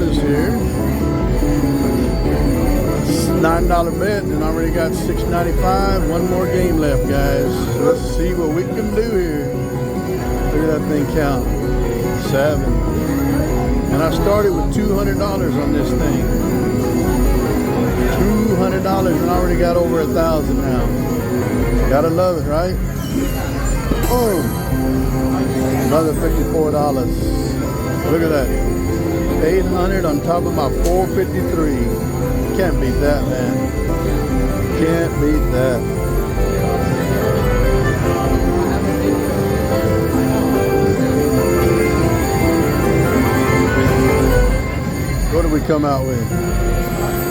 bonus here. $9 bet and already got $6.95. One more game left, guys. So let's see what we can do here. Look at that thing count. 7. And I started with $200 on this thing. $200 and I already got over 1,000 now. Gotta love it, right? Oh, another $54. Look at that. 800 on top of my 453. Can't beat that, man. Can't beat that. What did we come out with?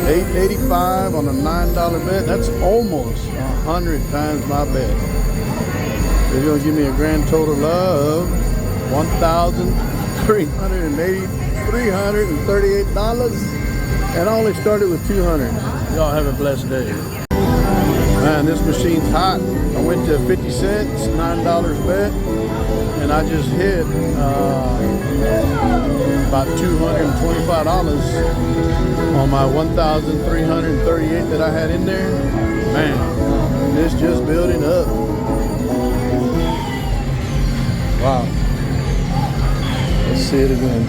$8.85 on a $9 bet. That's almost 100 times my bet. They're gonna give me a grand total of $1,338, and I only started with 200. Y'all have a blessed day. Man, this machine's hot. I went to 50 cents, $9 bet, and I just hit about $225 on my 1,338 that I had in there. Man, it's just building up. Wow. Let's see it again.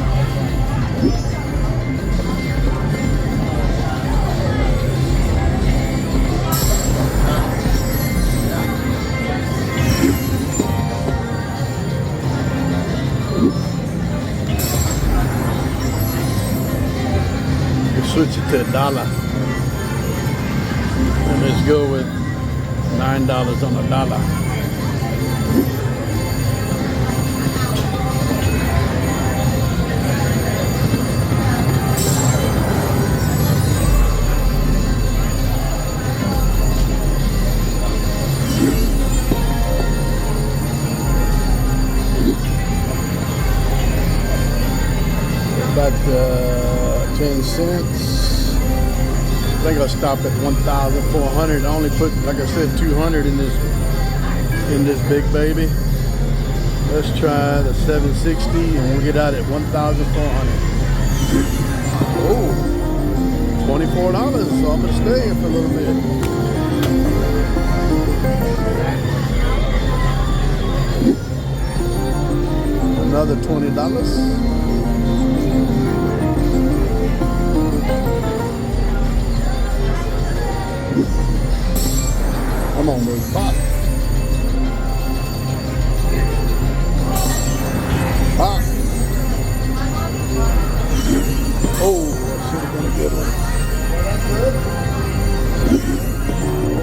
We'll switch it to $1. And let's go with $9 on $1. About 10 cents. I think I'll stop at 1,400. I only put, like I said, 200 in this big baby. Let's try the 760 and we'll get out at 1,400. Oh, $24. So I'm gonna stay here for a little bit. Another $20. Come on, baby, pop. Pop. Oh, that should have been a good one.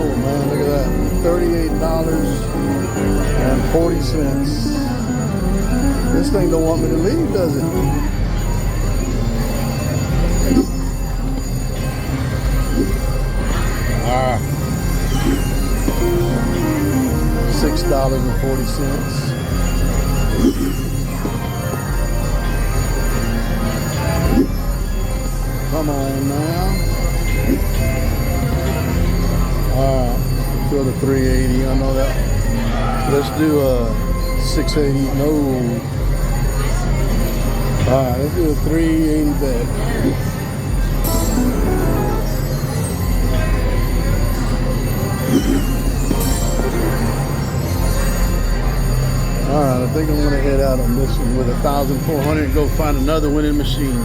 Oh, man, look at that. $38.40. This thing don't want me to leave, does it? Ah. $6.40. Come on now. Alright, go to 380. I know that. Let's do a 680. No. Alright, let's do a 380 bet. Alright, I think I'm going to head out on this one with 1,400 and go find another winning machine.